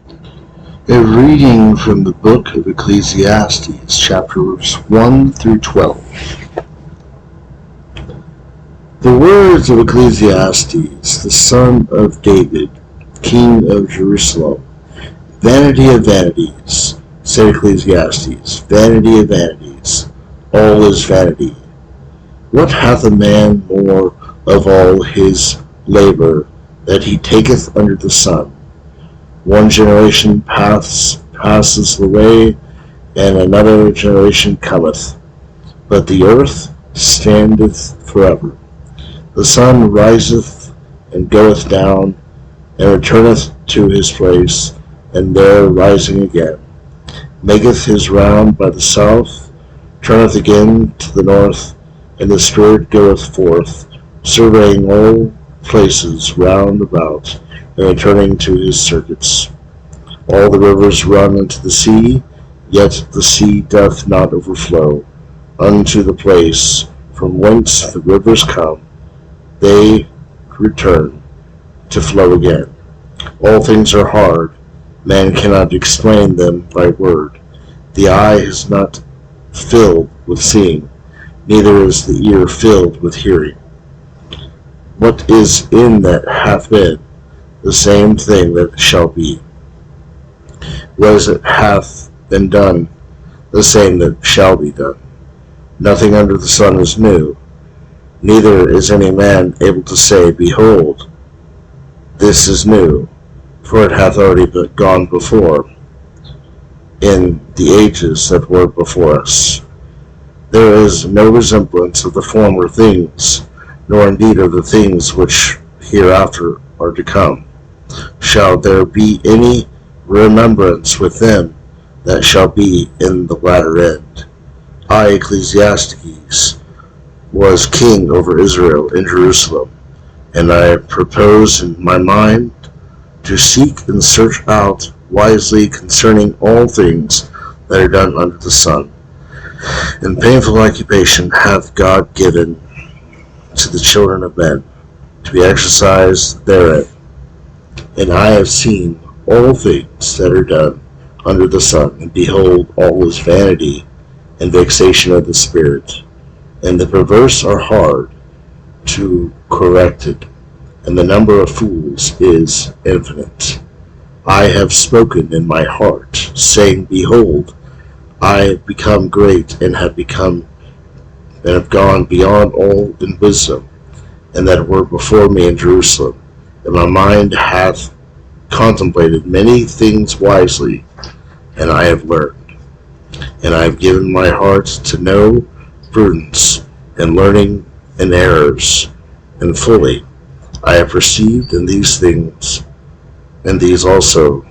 A reading from the Book of Ecclesiastes, chapters 1 through 12. The words of Ecclesiastes, the son of David, king of Jerusalem. Vanity of vanities, said Ecclesiastes, vanity of vanities, all is vanity. What hath a man more of all his labor that he taketh under the sun? One generation passes away, and another generation cometh, but the earth standeth forever. The sun riseth and goeth down, and returneth to his place, and there rising again, maketh his round by the south, turneth again to the north, and the spirit goeth forth, surveying all places round about, and returning to his circuits. All the rivers run unto the sea, yet the sea doth not overflow unto the place from whence the rivers come. They return to flow again. All things are hard, man cannot explain them by word. The eye is not filled with seeing, neither is the ear filled with hearing. What is in that hath been, the same thing that shall be. What is it hath been done, the same that shall be done. Nothing under the sun is new, neither is any man able to say, Behold, this is new, for it hath already gone before, in the ages that were before us. There is no resemblance of the former things, nor indeed of the things which hereafter are to come. Shall there be any remembrance with them that shall be in the latter end? I, Ecclesiastes, was king over Israel in Jerusalem, and I propose in my mind to seek and search out wisely concerning all things that are done under the sun. And painful occupation hath God given to the children of men, to be exercised therein. And I have seen all things that are done under the sun, and behold, all is vanity and vexation of the spirit. And the perverse are hard to correct it, and the number of fools is infinite. I have spoken in my heart, saying, Behold, I have become great, and have gone beyond all in wisdom, and that were before me in Jerusalem. And my mind hath contemplated many things wisely, and I have learned. And I have given my heart to know prudence, and learning, and errors, and fully I have perceived in these things, and these also,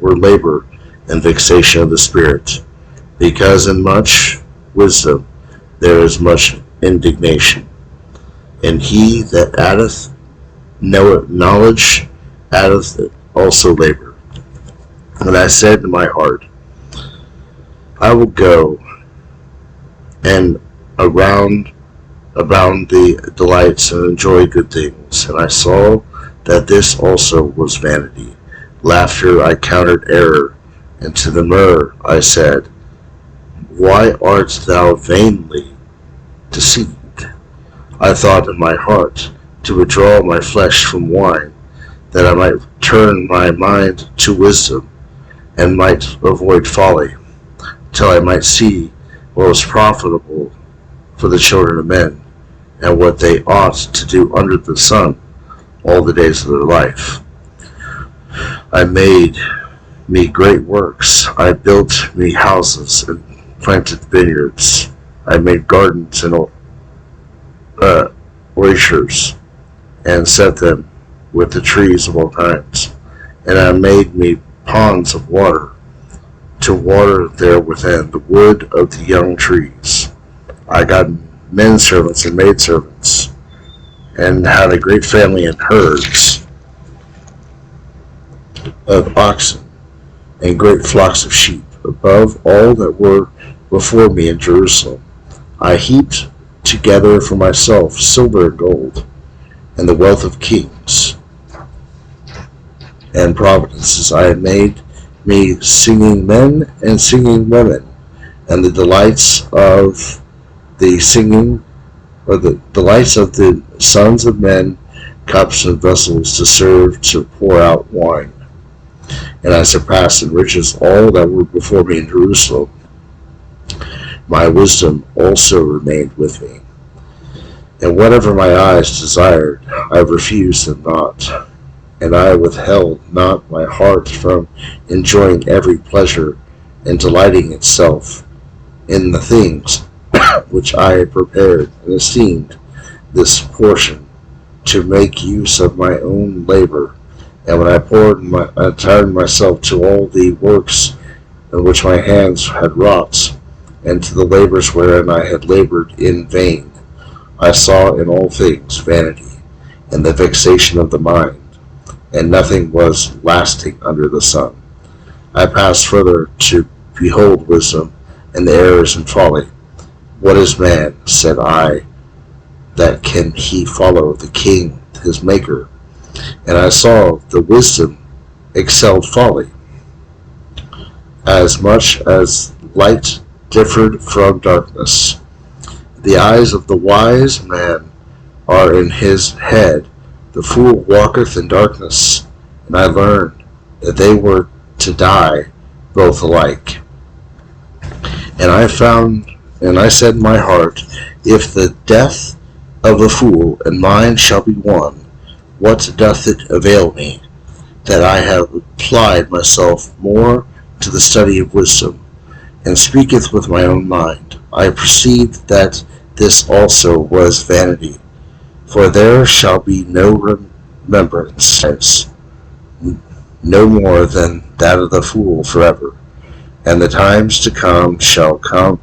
were labor and vexation of the spirit, because in much wisdom there is much indignation. And he that addeth knowledge addeth also labor. And I said in my heart, I will go and abound the delights and enjoy good things. And I saw that this also was vanity. Laughter I counted error, and to the myrrh I said, Why art thou vainly deceived? I thought in my heart to withdraw my flesh from wine, that I might turn my mind to wisdom, and might avoid folly, till I might see what was profitable for the children of men, and what they ought to do under the sun all the days of their life. I made me great works. I built me houses and planted vineyards. I made gardens and orchards, and set them with the trees of all kinds. And I made me ponds of water, to water there within the wood of the young trees. I got men servants and maid servants, and had a great family and herds of oxen, and great flocks of sheep, above all that were before me in Jerusalem. I heaped together for myself silver and gold, and the wealth of kings, and providences. I have made me singing men and singing women, and the delights of the singing, or the delights of the sons of men, cups and vessels to serve to pour out wine. And I surpassed in riches all that were before me in Jerusalem. My wisdom also remained with me. And whatever my eyes desired, I refused them not. And I withheld not my heart from enjoying every pleasure and delighting itself in the things which I had prepared, and esteemed this portion to make use of my own labor. And when I turned myself to all the works in which my hands had wrought, and to the labors wherein I had labored in vain, I saw in all things vanity, and the vexation of the mind, and nothing was lasting under the sun. I passed further to behold wisdom, and the errors and folly. What is man, said I, that can he follow the king, his maker? And I saw the wisdom excelled folly, as much as light differed from darkness. The eyes of the wise man are in his head, the fool walketh in darkness. And I learned that they were to die both alike. And I said in my heart, if the death of a fool and mine shall be one, what doth it avail me that I have applied myself more to the study of wisdom, and speaketh with my own mind? I perceived that this also was vanity, for there shall be no remembrance, no more than that of the fool forever, and the times to come shall cover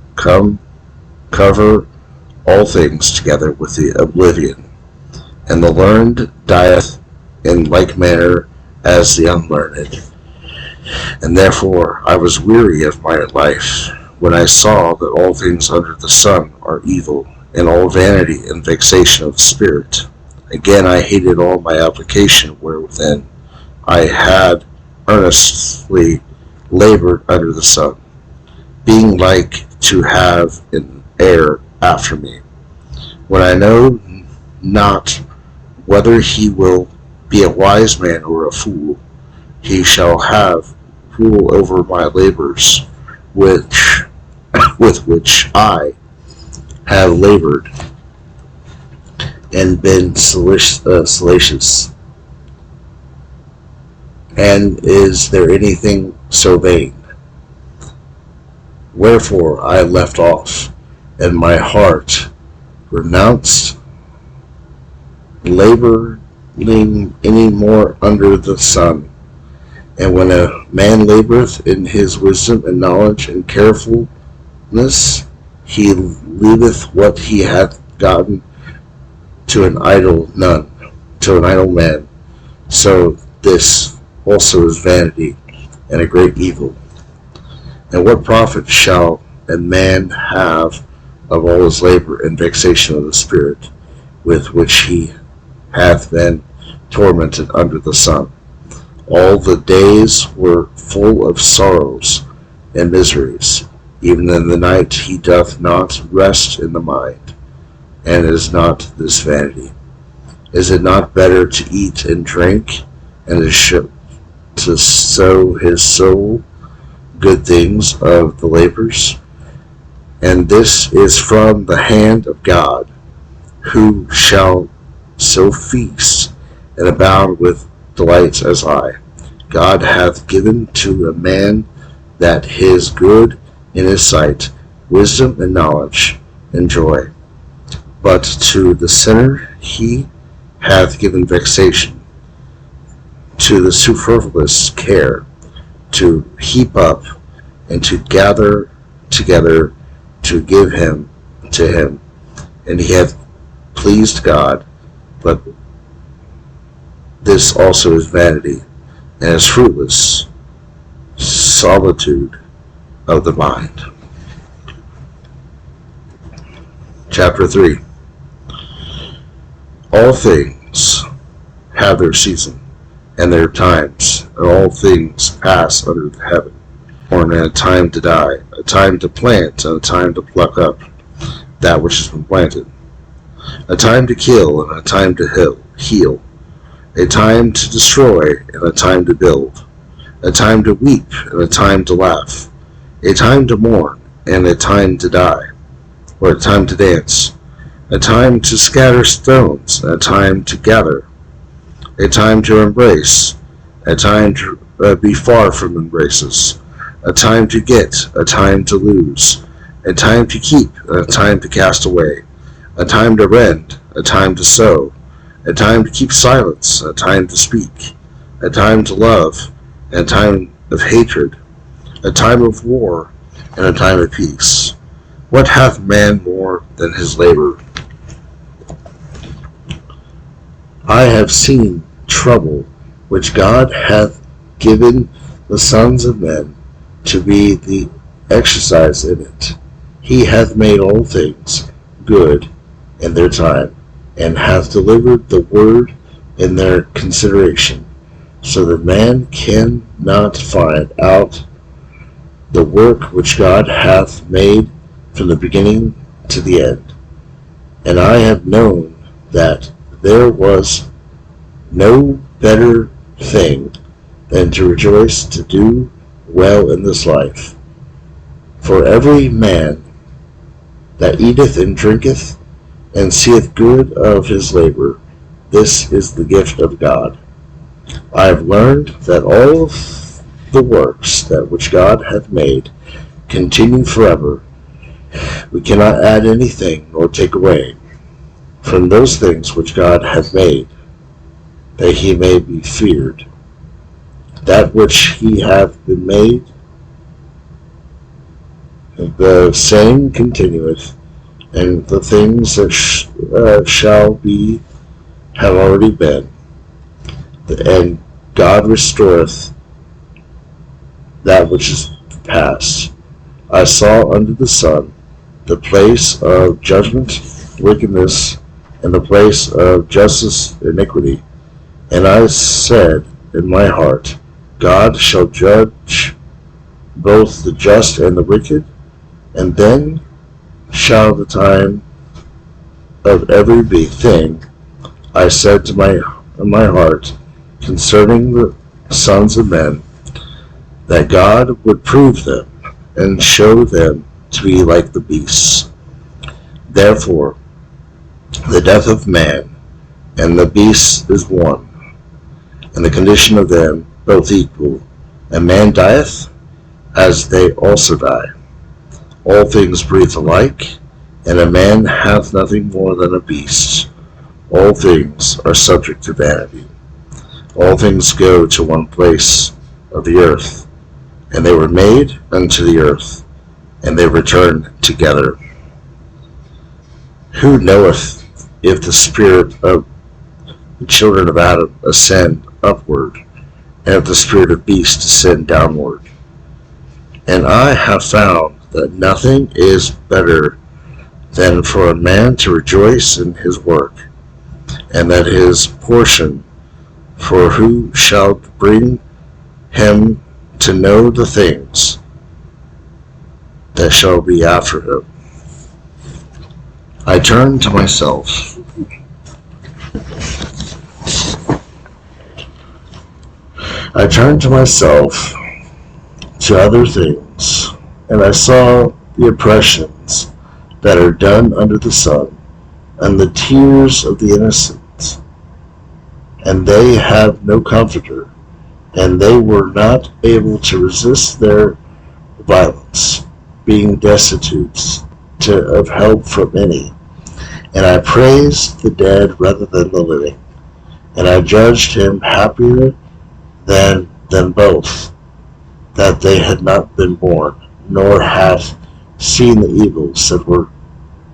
all things together with the oblivion, and the learned dieth in like manner as the unlearned. And therefore I was weary of my life, when I saw that all things under the sun are evil, and all vanity and vexation of spirit. Again I hated all my application wherewithin I had earnestly labored under the sun, being like to have an heir after me, when I know not whether he will be a wise man or a fool. He shall have rule over my labors, with which I have labored and been salacious. And is there anything so vain? Wherefore I left off, and my heart renounced laboring any more under the sun. And when a man laboreth in his wisdom and knowledge and carefulness, he leaveth what he hath gotten to an idle man. So this also is vanity, and a great evil. And what profit shall a man have of all his labor and vexation of the spirit, with which he hath been tormented under the sun? All the days were full of sorrows and miseries. Even in the night he doth not rest in the mind. And is not this vanity? Is it not better to eat and drink, and to sow his soul good things of the labors? And this is from the hand of God, who shall so feast and abound with delights as I. God hath given to a man that his good in his sight, wisdom and knowledge and joy. But to the sinner he hath given vexation, to the superfluous care, to heap up and to gather together, to give him to him. And he hath pleased God, but this also is vanity, and is fruitless solitude of the mind. Chapter 3. All things have their season, and their times, and all things pass under the heaven. Born and a time to die, a time to plant, and a time to pluck up that which has been planted, a time to kill and a time to heal, a time to destroy and a time to build, a time to weep and a time to laugh, a time to mourn and a time to die, or a time to dance, a time to scatter stones and a time to gather, a time to embrace, a time to be far from embraces, a time to get, a time to lose, a time to keep and a time to cast away, a time to rend, a time to sow, a time to keep silence, a time to speak, a time to love, and a time of hatred, a time of war, and a time of peace. What hath man more than his labor? I have seen trouble which God hath given the sons of men to be the exercise in it. He hath made all things good in their time, and hath delivered the word in their consideration, so that man cannot find out the work which God hath made from the beginning to the end. And I have known that there was no better thing than to rejoice to do well in this life. For every man that eateth and drinketh and seeth good of his labor, this is the gift of God. I have learned that all of the works that which God hath made continue forever. We cannot add anything nor take away from those things which God hath made, that he may be feared. That which he hath been made, the same continueth, and the things that shall be have already been, and God restoreth that which is past. I saw under the sun the place of judgment, wickedness, and the place of justice, iniquity. And I said in my heart, God shall judge both the just and the wicked, and then shall the time of every thing. I said to my heart concerning the sons of men, that God would prove them and show them to be like the beasts. Therefore, the death of man and the beasts is one, and the condition of them both equal. And man dieth, as they also die. All things breathe alike, and a man hath nothing more than a beast. All things are subject to vanity. All things go to one place of the earth, and they were made unto the earth, and they return together. Who knoweth if the spirit of the children of Adam ascend upward, and if the spirit of beasts descend downward? And I have found that nothing is better than for a man to rejoice in his work, and that his portion, for who shall bring him to know the things that shall be after him? I turned to myself. To other things, and I saw the oppressions that are done under the sun, and the tears of the innocent, and they have no comforter, and they were not able to resist their violence, being destitute of help from any. And I praised the dead rather than the living, and I judged him happier than both, that they had not been born, nor had seen the evils that were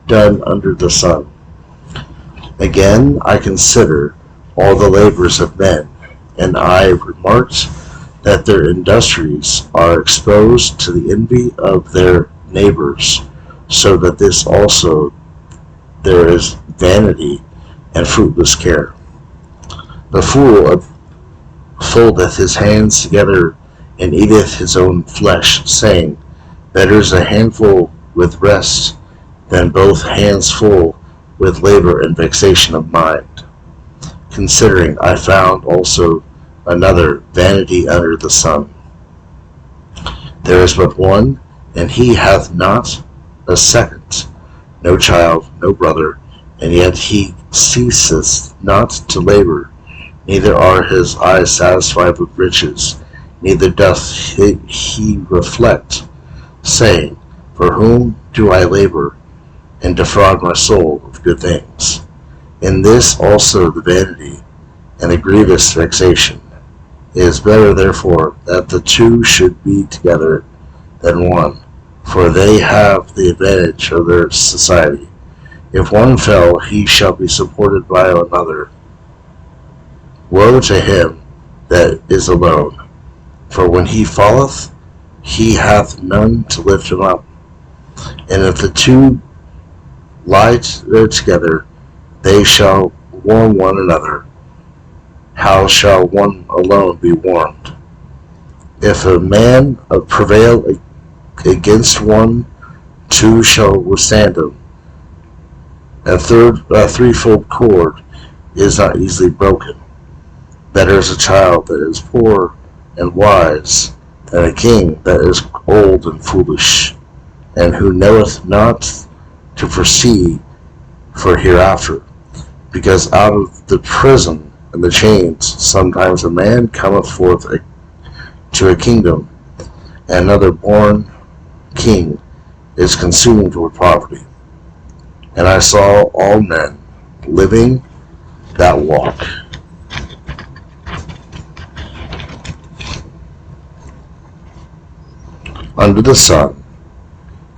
done under the sun. Again, I consider all the labors of men, and I remarked that their industries are exposed to the envy of their neighbors, so that this also there is vanity and fruitless care. The fool foldeth his hands together, and eateth his own flesh, saying, Better is a handful with rest than both hands full with labor and vexation of mind. Considering, I found also another vanity under the sun. There is but one, and he hath not a second, no child, no brother, and yet he ceaseth not to labor, neither are his eyes satisfied with riches, neither doth he reflect, saying, For whom do I labor, and defraud my soul of good things? In this also the vanity and the grievous vexation. It is better therefore that the two should be together than one, for they have the advantage of their society. If one fell, he shall be supported by another. Woe to him that is alone, for when he falleth, he hath none to lift him up. And if the two lie together, they shall warm one another. How shall one alone be warmed? If a man prevail against one, two shall withstand him. A threefold cord is not easily broken. Better is a child that is poor and wise than a king that is old and foolish, and who knoweth not to foresee for hereafter. Because out of the prison and the chains sometimes a man cometh forth to a kingdom, and another born king is consumed with poverty. And I saw all men living that walk under the sun,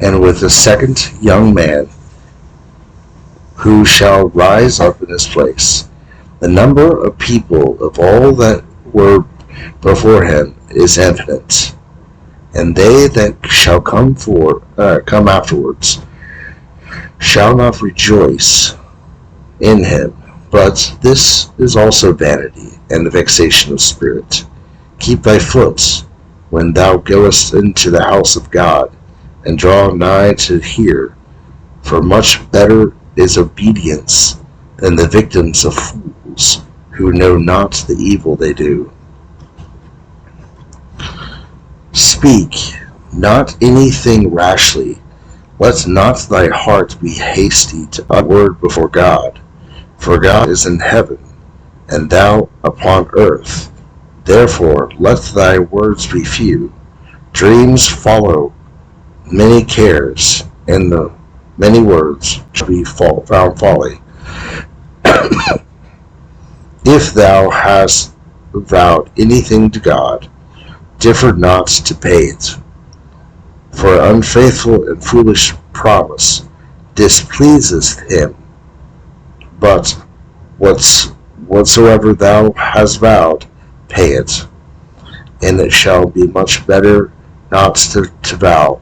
and with a second young man who shall rise up in his place. The number of people of all that were before him is infinite, and they that shall come afterwards shall not rejoice in him. But this is also vanity and the vexation of spirit. Keep thy foot when thou goest into the house of God, and draw nigh to hear, for much better is obedience than the victims of fools, who know not the evil they do. Speak not anything rashly. Let not thy heart be hasty to utter a word before God. For God is in heaven, and thou upon earth. Therefore let thy words be few. Dreams follow many cares, and the many words shall be found folly. If thou hast vowed anything to God, differ not to pay it. For an unfaithful and foolish promise displeaseth him. But whatsoever thou hast vowed, pay it. And it shall be much better not to vow,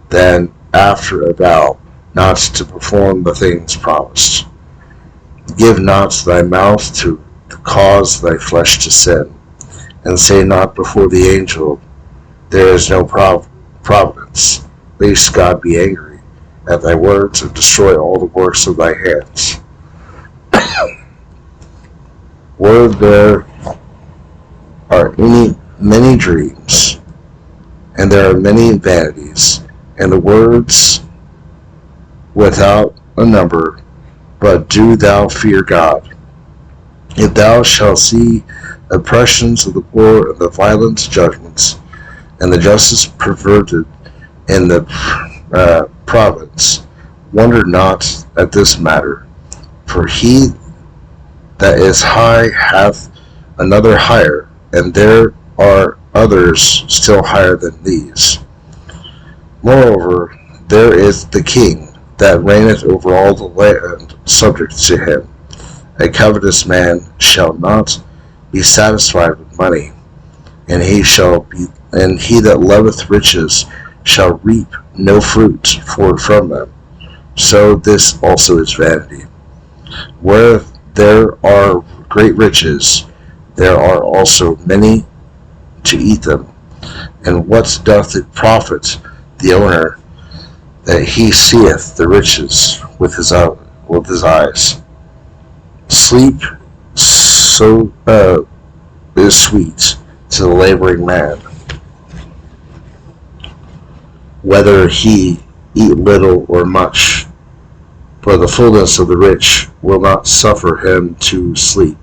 than after a vow not to perform the things promised. Give not thy mouth to cause thy flesh to sin, and say not before the angel, There is no providence, lest God be angry at thy words and destroy all the works of thy hands. Were there are many dreams, and there are many vanities, and the words without a number, but do thou fear God. If thou shalt see oppressions of the poor, and the violent judgments, and the justice perverted in the province, wonder not at this matter, for he that is high hath another higher, and there are others still higher than these. Moreover, there is the king that reigneth over all the land subject to him. A covetous man shall not be satisfied with money, and he that loveth riches shall reap no fruit from them. So this also is vanity. Where there are great riches, there are also many to eat them. And what doth it profit the owner that he seeth the riches with his eyes? Sleep so is sweet to the laboring man, whether he eat little or much, for the fullness of the rich will not suffer him to sleep.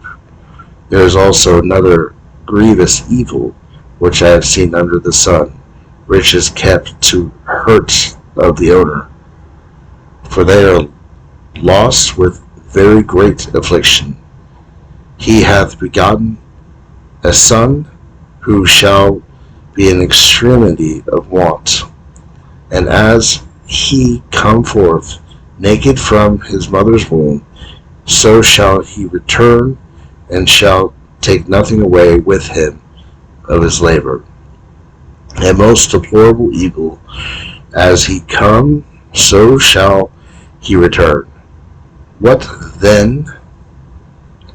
There is also another grievous evil which I have seen under the sun, riches kept to hurt of the owner, for they are lost with very great affliction. He hath begotten a son who shall be an extremity of want, and as he come forth naked from his mother's womb, so shall he return, and shall take nothing away with him of his labor. A most deplorable evil, as he come, so shall he return. What then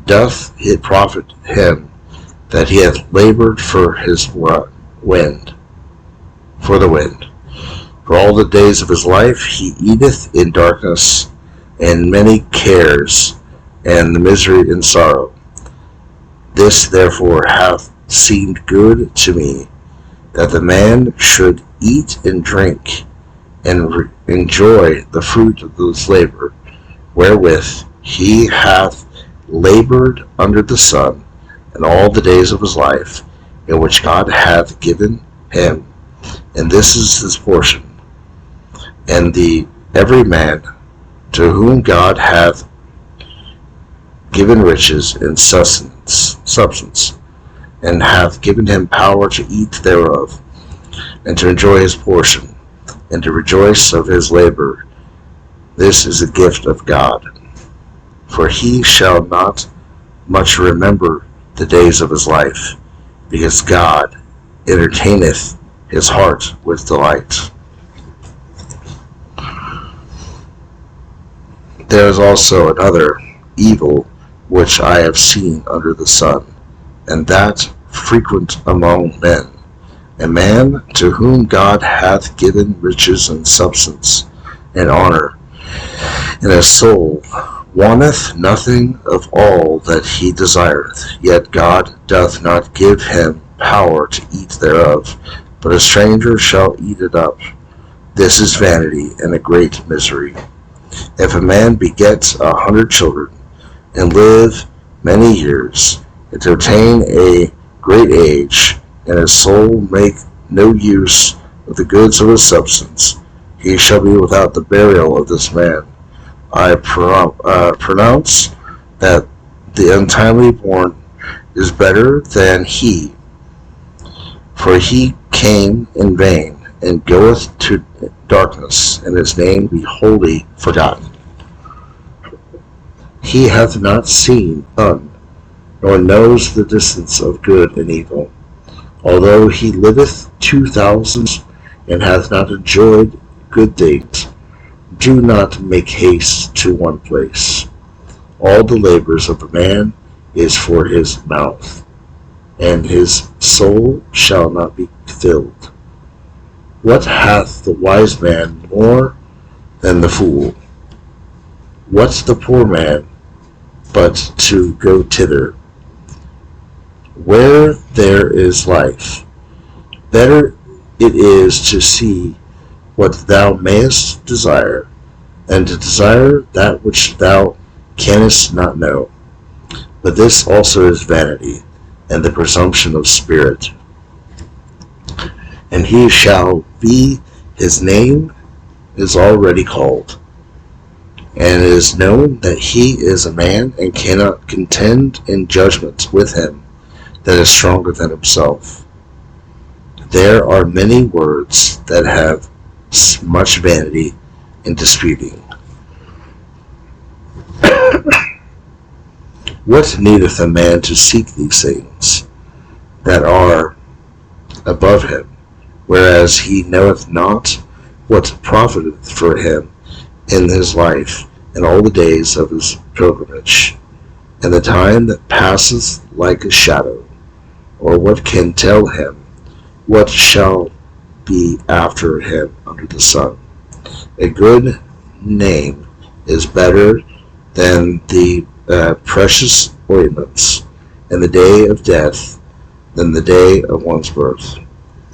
doth it profit him that he hath labored for his wind, for the wind? For all the days of his life he eateth in darkness, and many cares, and the misery and sorrow. This therefore hath seemed good to me, that the man should eat and drink, and enjoy the fruit of his labor, wherewith he hath labored under the sun, and all the days of his life, in which God hath given him, and this is his portion. And the every man to whom God hath given riches and substance, and hath given him power to eat thereof, and to enjoy his portion, and to rejoice of his labor. This is a gift of God. For he shall not much remember the days of his life, because God entertaineth his heart with delight. There is also another evil which I have seen under the sun, and that frequent among men, a man to whom God hath given riches and substance and honor, and his soul wanteth nothing of all that he desireth, yet God doth not give him power to eat thereof, but a stranger shall eat it up. This is vanity and a great misery. If a man beget 100 children, and live many years, and to attain a great age, and his soul make no use of the goods of his substance, he shall be without the burial of this man. I pronounce that the untimely born is better than he, for he came in vain, and goeth to darkness, and his name be wholly forgotten. He hath not seen none, nor knows the distance of good and evil. Although he liveth 2,000 and hath not enjoyed good things, do not make haste to one place. All the labors of a man is for his mouth, and his soul shall not be filled. What hath the wise man more than the fool? What's the poor man but to go thither, where there is life? Better it is to see what thou mayest desire, and to desire that which thou canst not know. But this also is vanity, and the presumption of spirit. And he shall be, his name is already called, and it is known that he is a man, and cannot contend in judgment with him that is stronger than himself. There are many words that have much vanity in disputing. What needeth a man to seek these things that are above him, whereas he knoweth not what profiteth for him in his life and all the days of his pilgrimage? and the time that passeth like a shadow? Or what can tell him what shall be after him under the sun? A good name is better than the precious ointments, and the day of death than the day of one's birth.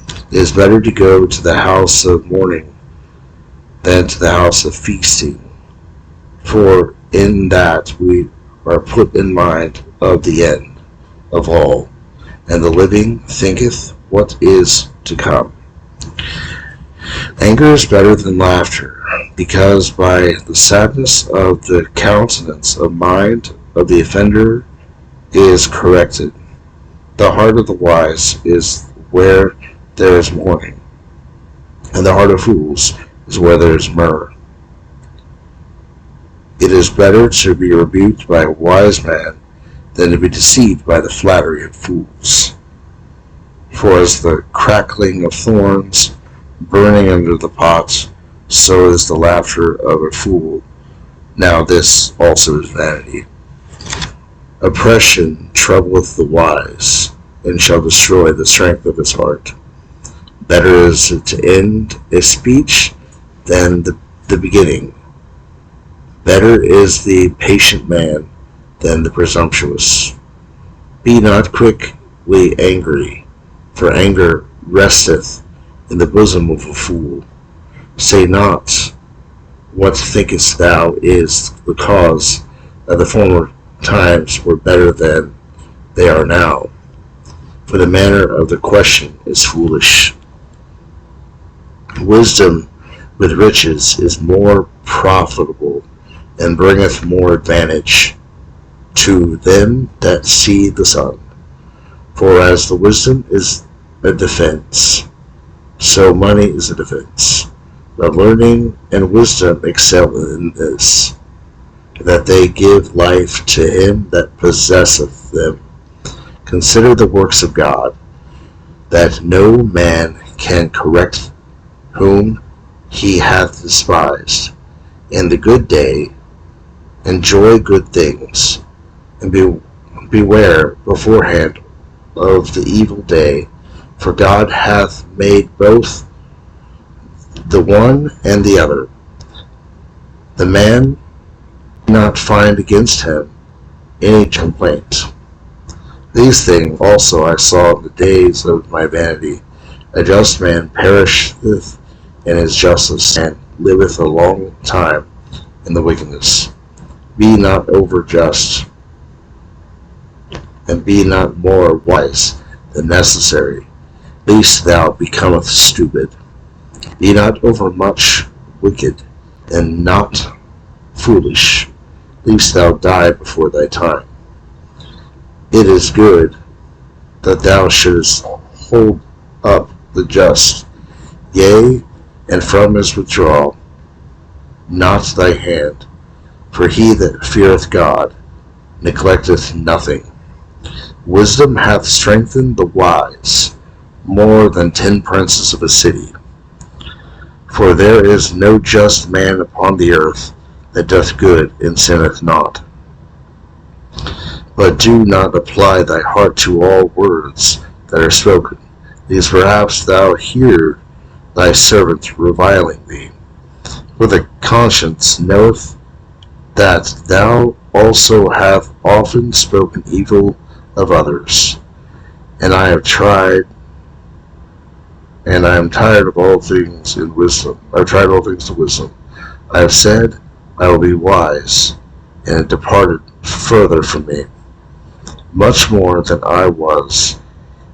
It is better to go to the house of mourning than to the house of feasting, for in that we are put in mind of the end of all, and the living thinketh what is to come. Anger is better than laughter, because by the sadness of the countenance of mind of the offender is corrected. The heart of the wise is where there is mourning, and the heart of fools is where there is myrrh. It is better to be rebuked by a wise man than to be deceived by the flattery of fools. For as the crackling of thorns burning under the pot, so is the laughter of a fool. Now this also is vanity. Oppression troubleth the wise, and shall destroy the strength of his heart. Better is it to end a speech than the beginning. Better is the patient man than the presumptuous. Be not quickly angry, for anger resteth in the bosom of a fool. Say not, what thinkest thou is the cause that the former times were better than they are now? For the manner of the question is foolish. Wisdom with riches is more profitable, and bringeth more advantage to them that see the sun. For as the wisdom is a defense, so money is a defense. But learning and wisdom excel in this, that they give life to him that possesseth them. Consider the works of God, that no man can correct whom he hath despised. In the good day enjoy good things, and beware beforehand of the evil day, for God hath made both the one and the other. The man not find against him any complaint. These things also I saw in the days of my vanity. A just man perisheth in his justice, and liveth a long time in the wickedness. Be not over just, and be not more wise than necessary, lest thou becometh stupid. Be not overmuch wicked, and not foolish, lest thou die before thy time. It is good that thou shouldest hold up the just, yea, and from his withdrawal not thy hand. For he that feareth God neglecteth nothing. Wisdom hath strengthened the wise more than 10 princes of a city. For there is no just man upon the earth that doth good and sinneth not. But do not apply thy heart to all words that are spoken, lest perhaps thou hear thy servant reviling thee. For the conscience knoweth that thou also have often spoken evil of others, and I am tired of all things in wisdom. I have tried all things to wisdom. I have said, I will be wise, and it departed further from me. Much more than I was.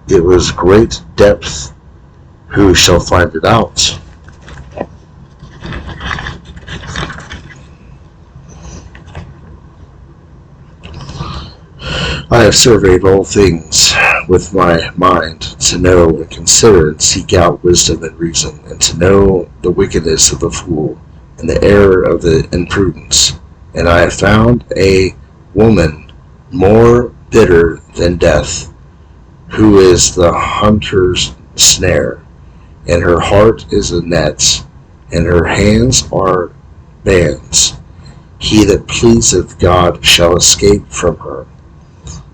It was great depth. Who shall find it out? I have surveyed all things with my mind, to know and consider and seek out wisdom and reason, and to know the wickedness of the fool, and the error of the imprudence. And I have found a woman more bitter than death, who is the hunter's snare, and her heart is a net, and her hands are bands. He that pleaseth God shall escape from her,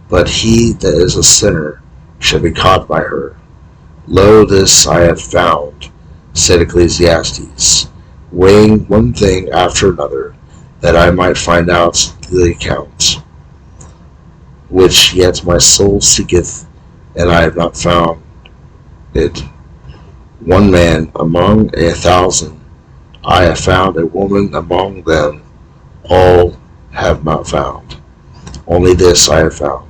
but he that is a sinner shall be caught by her. Lo, this I have found, said Ecclesiastes, weighing one thing after another, that I might find out the account, which yet my soul seeketh, and I have not found it. One man among 1,000, I have found a woman among them all have not found. Only this I have found,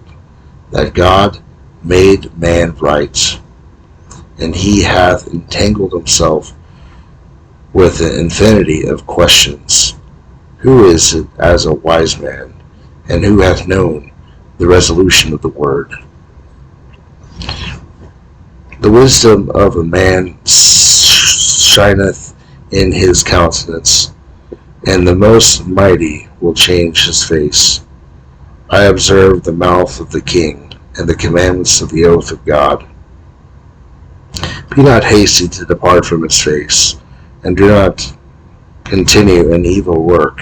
that God made man right, and he hath entangled himself with an infinity of questions. Who is it as a wise man, and who hath known the resolution of the word? The wisdom of a man shineth in his countenance, and the most mighty will change his face. I observe the mouth of the king, and the commandments of the oath of God. Be not hasty to depart from its face, and do not continue in evil work,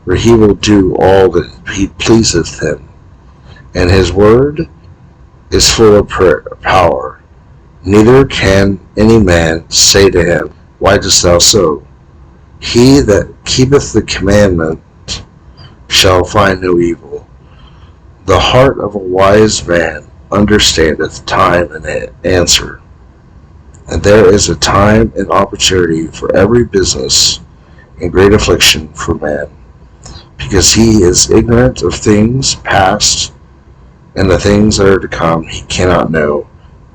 for he will do all that he pleaseth him, and his word is full of power. Neither can any man say to him, Why dost thou so? He that keepeth the commandment shall find no evil. The heart of a wise man understandeth time and answer, and there is a time and opportunity for every business, and great affliction for man, because he is ignorant of things past, and the things that are to come he cannot know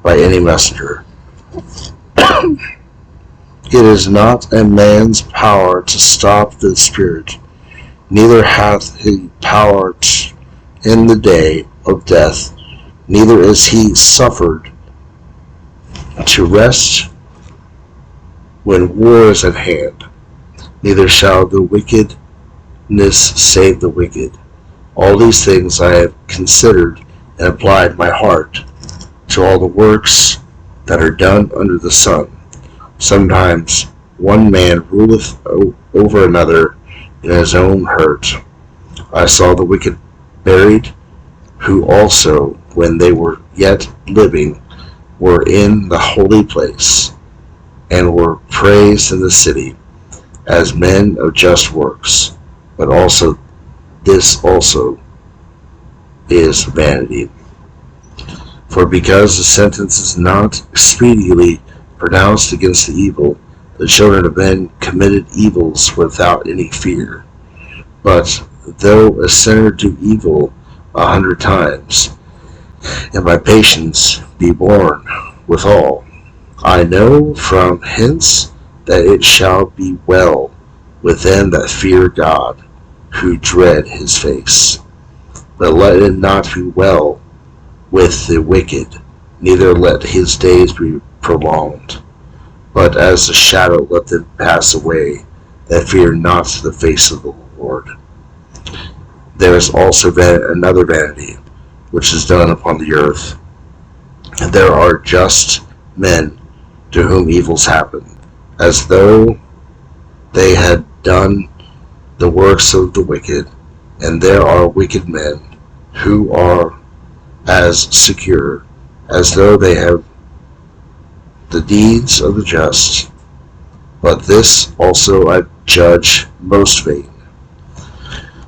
by any messenger. It is not a man's power to stop the spirit, neither hath he power in the day of death, neither is he suffered to rest when war is at hand, neither shall the wickedness save the wicked. All these things I have considered and applied my heart to all the works that are done under the sun. Sometimes one man ruleth over another in his own hurt. I saw the wicked buried, who also, when they were yet living, were in the holy place, and were praised in the city, as men of just works. But also this also is vanity. For because the sentence is not speedily pronounced against the evil, the children of men committed evils without any fear. But though a sinner do evil 100 times, and by patience be borne withal, I know from hence that it shall be well with them that fear God, who dread his face. But let it not be well with the wicked, neither let his days be prolonged. But as the shadow let them pass away, that fear not the face of the Lord. There is also another vanity, which is done upon the earth. And there are just men to whom evils happen, as though they had done the works of the wicked, and there are wicked men who are as secure as though they have the deeds of the just. But this also I judge most vain.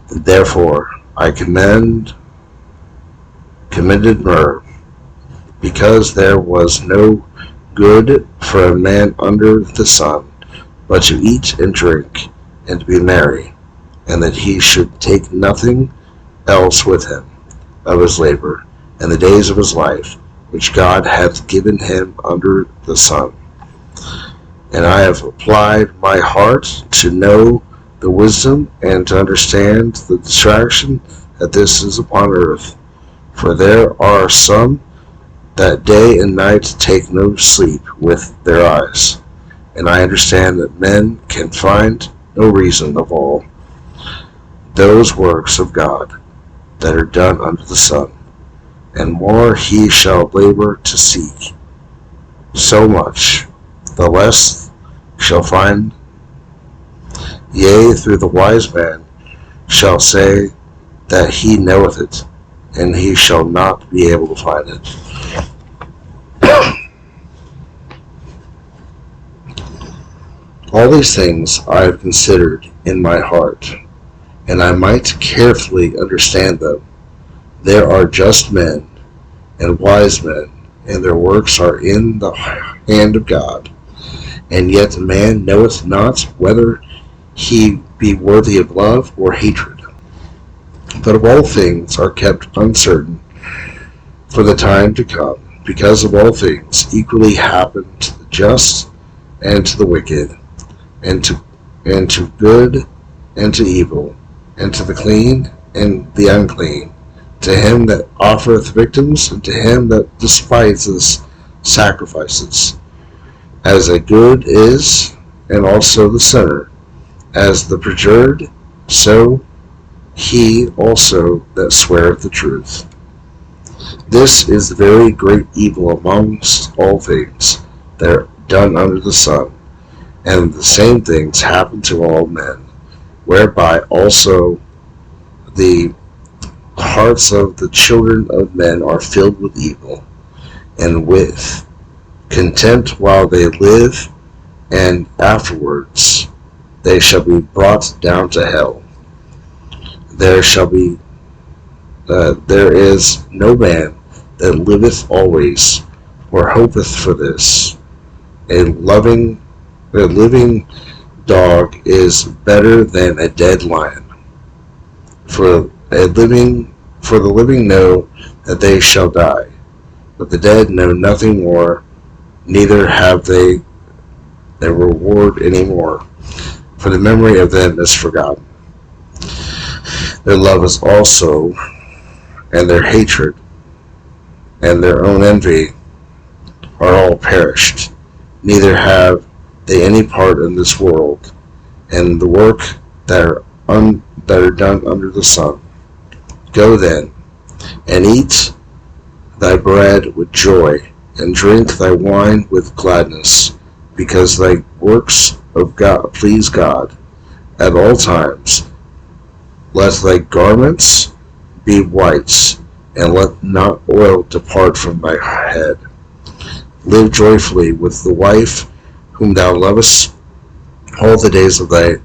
And therefore I commended myrrh, because there was no good for a man under the sun, but to eat and drink, and to be merry, and that he should take nothing else with him of his labor, and the days of his life, which God hath given him under the sun. And I have applied my heart to know the wisdom, and to understand the distraction that this is upon earth. For there are some that day and night take no sleep with their eyes, and I understand that men can find no reason of all those works of God that are done under the sun, and more he shall labor to seek. So much the less shall find, yea, through the wise man shall say that he knoweth it, and he shall not be able to find it. All these things I have considered in my heart, and I might carefully understand them. There are just men and wise men, and their works are in the hand of God. And yet a man knoweth not whether he be worthy of love or hatred. But of all things are kept uncertain for the time to come, because of all things equally happen to the just and to the wicked, and to good and to evil, and to the clean and the unclean, to him that offereth victims, and to him that despises sacrifices. As a good is, and also the sinner, as the perjured, so he also that sweareth the truth. This is the very great evil amongst all things that are done under the sun, and the same things happen to all men, whereby also the hearts of the children of men are filled with evil, and with contempt while they live, and afterwards they shall be brought down to hell. There is no man that liveth always, or hopeth for this. A living dog is better than a dead lion. For the living know that they shall die, but the dead know nothing more, neither have they a reward any more, for the memory of them is forgotten. Their love is also, and their hatred, and their own envy are all perished. Neither have they any part in this world, and the work that are done under the sun. Go then, and eat thy bread with joy, and drink thy wine with gladness, because thy works of God please God at all times. Let thy garments be white, and let not oil depart from thy head. Live joyfully with the wife whom thou lovest all the days of thy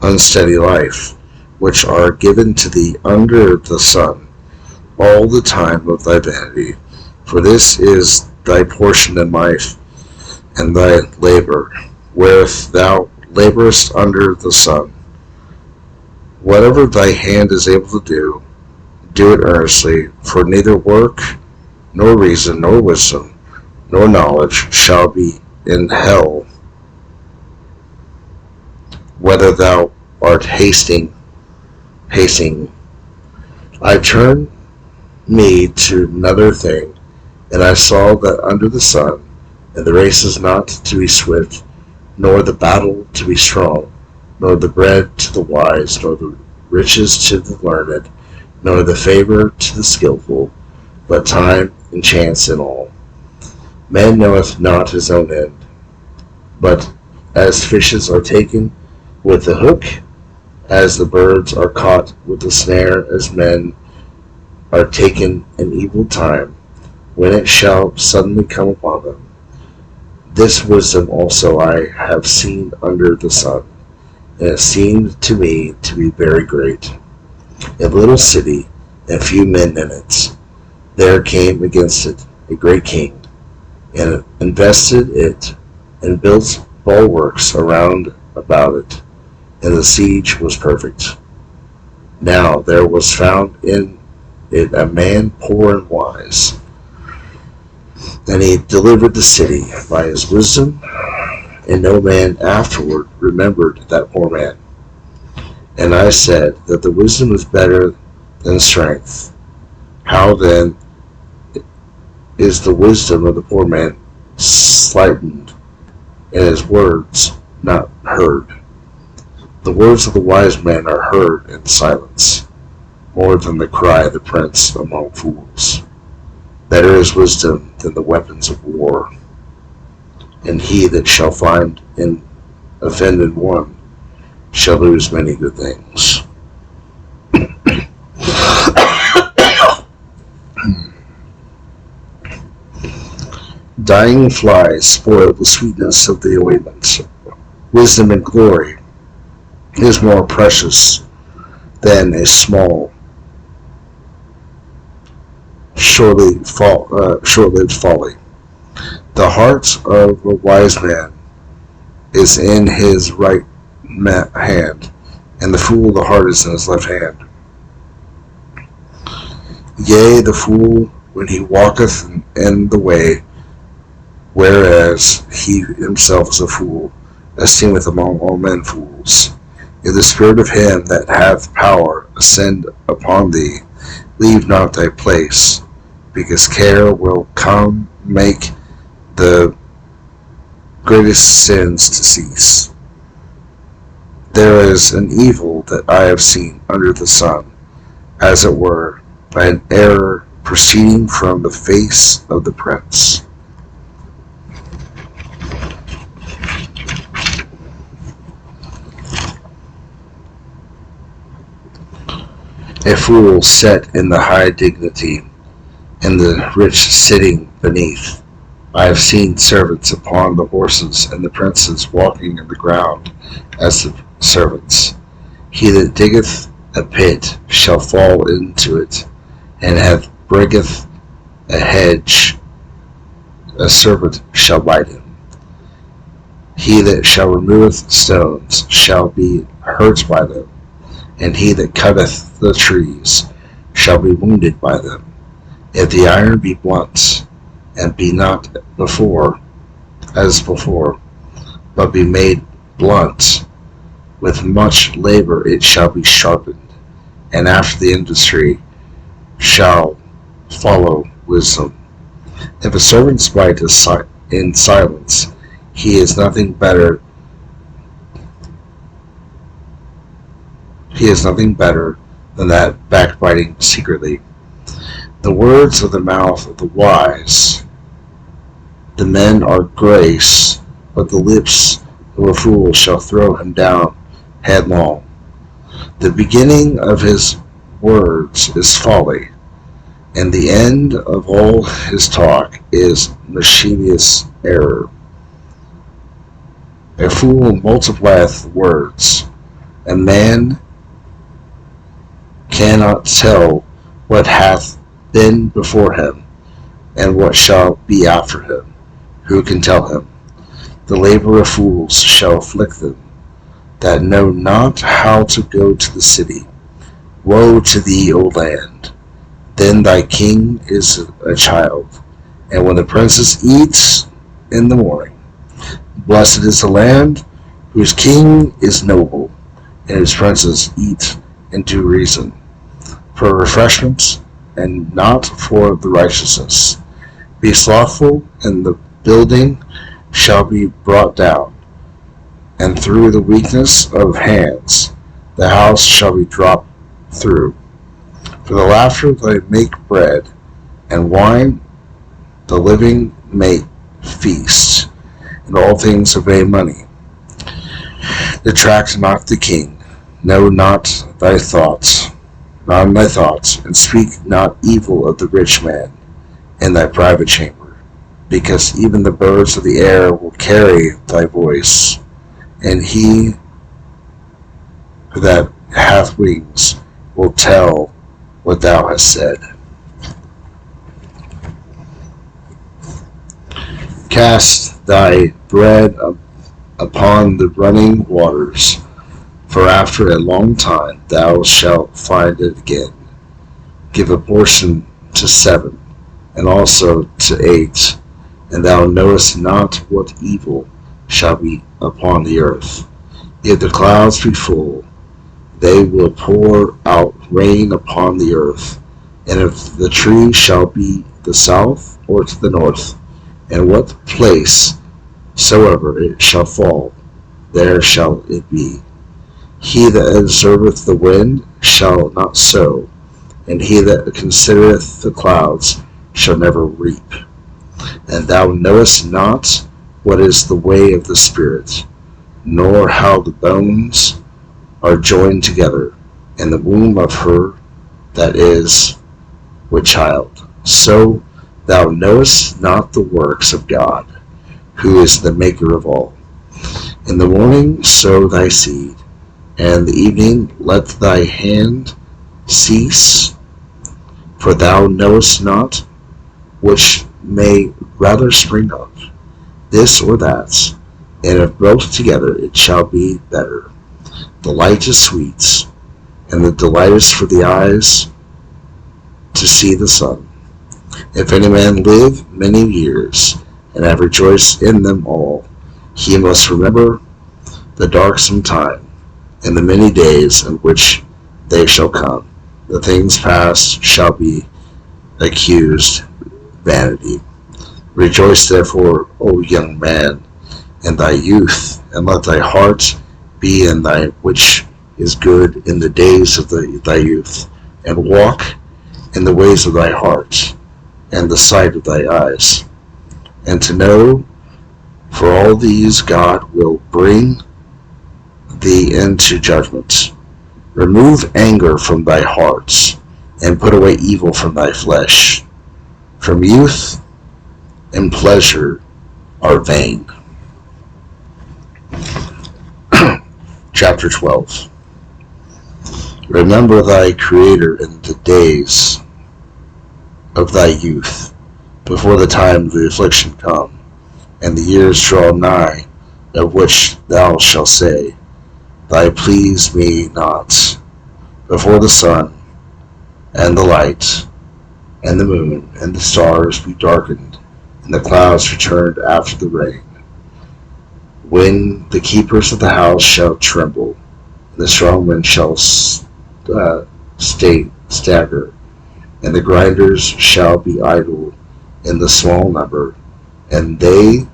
unsteady life, which are given to thee under the sun, all the time of thy vanity. For this is thy portion in life, and thy labor, wherewith thou laborest under the sun. Whatever thy hand is able to do, do it earnestly, for neither work, nor reason, nor wisdom, nor knowledge shall be in hell, whether thou art hasting. I turned me to another thing, and I saw that under the sun, and the race is not to be swift, nor the battle to be strong, nor the bread to the wise, nor the riches to the learned, nor the favor to the skillful, but time and chance in all. Man knoweth not his own end, but as fishes are taken with the hook, as the birds are caught with the snare, as men are taken in evil time, when it shall suddenly come upon them. This wisdom also I have seen under the sun, and it seemed to me to be very great. A little city, and few men in it. There came against it a great king, and invested it, and built bulwarks around about it, and the siege was perfect. Now there was found in it a man poor and wise, and he delivered the city by his wisdom, and no man afterward remembered that poor man. And I said that the wisdom is better than strength. How then is the wisdom of the poor man slightened, and his words not heard? The words of the wise man are heard in silence, more than the cry of the prince among fools. Better is wisdom than the weapons of war, and he that shall find an offended one shall lose many good things. Dying flies spoil the sweetness of the ointment. Wisdom and glory is more precious than a small, short-lived folly. The heart of a wise man is in his right hand, and the fool the heart is in his left hand. Yea, the fool, when he walketh in the way, whereas he himself is a fool, esteemeth among all men fools. If the spirit of him that hath power ascend upon thee, leave not thy place, because care will come make the greatest sins to cease. There is an evil that I have seen under the sun, as it were, by an error proceeding from the face of the prince. A fool set in the high dignity, and the rich sitting beneath. I have seen servants upon the horses, and the princes walking in the ground as the servants. He that diggeth a pit shall fall into it, and hath bringeth a hedge, a serpent shall bite him. He that shall removeth stones shall be hurt by them, and he that cutteth the trees shall be wounded by them. If the iron be blunt, and be not as before, but be made blunt, with much labor it shall be sharpened, and after the industry shall follow wisdom. If a servant spite in silence, he is nothing better than that backbiting secretly. The words of the mouth of the wise, the men are grace, but the lips of a fool shall throw him down headlong. The beginning of his words is folly, and the end of all his talk is mischievous error. A fool multiplieth words, a man cannot tell what hath been before him, and what shall be after him. Who can tell him? The labor of fools shall afflict them, that know not how to go to the city. Woe to thee, O land! Then thy king is a child, and when the princess eats in the morning. Blessed is the land whose king is noble, and whose princes eat in due reason, for refreshment and not for the righteousness. Be slothful, and the building shall be brought down, and through the weakness of hands the house shall be dropped through. For the laughter they make bread, and wine the living make feast, and all things obey money. Detract not the king, know not thy thoughts, and speak not evil of the rich man in thy private chamber, because even the birds of the air will carry thy voice, and he that hath wings will tell what thou hast said. Cast thy bread upon the running waters, for after a long time thou shalt find it again. Give a portion to 7, and also to 8, and thou knowest not what evil shall be upon the earth. If the clouds be full, they will pour out rain upon the earth, and if the tree shall be the south or to the north, and what place soever it shall fall, there shall it be. He that observeth the wind shall not sow, and he that considereth the clouds shall never reap. And thou knowest not what is the way of the Spirit, nor how the bones are joined together in the womb of her that is with child. So thou knowest not the works of God, who is the maker of all. In the morning sow thy seed, and the evening let thy hand cease, for thou knowest not which may rather spring up, this or that, and if both together it shall be better. The light is sweet, and the delight is for the eyes to see the sun. If any man live many years, and have rejoiced in them all, he must remember the darksome time, and the many days in which they shall come. The things past shall be accused vanity. Rejoice therefore, O young man, in thy youth, and let thy heart be in thy which is good in the days of thy youth, and walk in the ways of thy heart, and the sight of thy eyes. And to know, for all these God will bring thee into judgment. Remove anger from thy heart, and put away evil from thy flesh. From youth and pleasure are vain. Chapter 12. Remember thy Creator in the days of thy youth, before the time of the affliction come, and the years draw nigh, of which thou shalt say, Thy please me not, before the sun, and the light, and the moon, and the stars be darkened, and the clouds returned after the rain. When the keepers of the house shall tremble, and the strong men shall stagger, and the grinders shall be idle in the small number, and they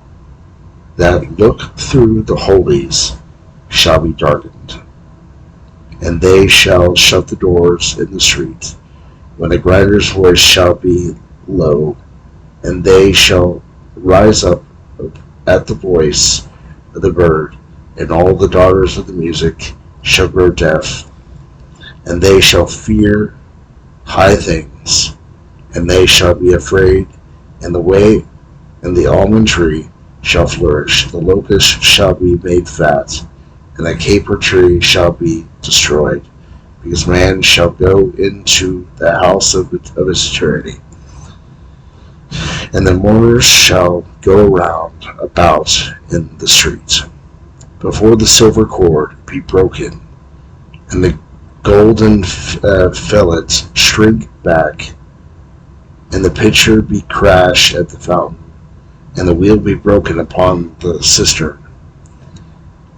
that look through the holies shall be darkened, and they shall shut the doors in the street, when the grinder's voice shall be low, and they shall rise up at the voice of the bird, and all the daughters of the music shall grow deaf, and they shall fear high things, and they shall be afraid, and the almond tree shall flourish, the locust shall be made fat, and the caper tree shall be destroyed, because man shall go into the house of his eternity, and the mourners shall go round about in the street. Before the silver cord be broken, and the golden fillets shrink back, and the pitcher be crashed at the fountain, and the wheel be broken upon the cistern,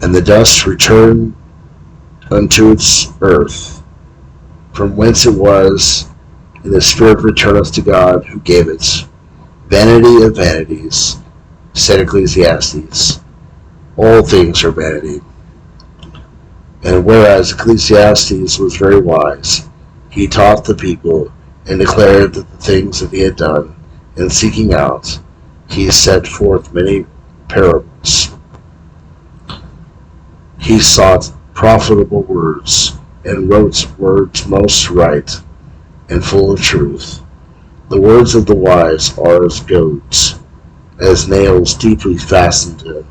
and the dust return unto its earth, from whence it was, and the spirit returneth to God who gave it. Vanity of vanities, said Ecclesiastes. All things are vanity. And whereas Ecclesiastes was very wise, he taught the people and declared that the things that he had done in seeking out, he set forth many parables. He sought profitable words, and wrote words most right and full of truth. The words of the wise are as goads, as nails deeply fastened in,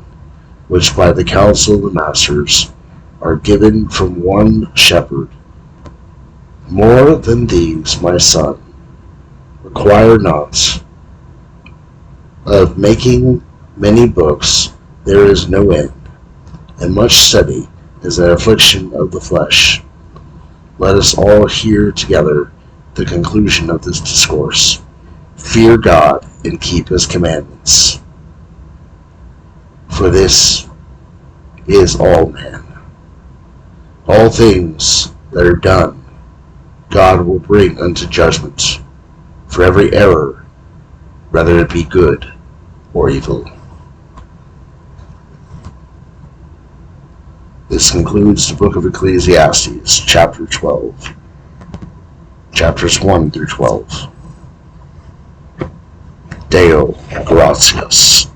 which by the counsel of the masters are given from one shepherd. More than these, my son, require not. Of making many books there is no end, and much study is an affliction of the flesh. Let us all hear together the conclusion of this discourse. Fear God and keep his commandments, for this is all man. All things that are done God will bring unto judgment, for every error, whether it be good or evil. This concludes the Book of Ecclesiastes, chapter 12, chapters 1 through 12. Deo gratias.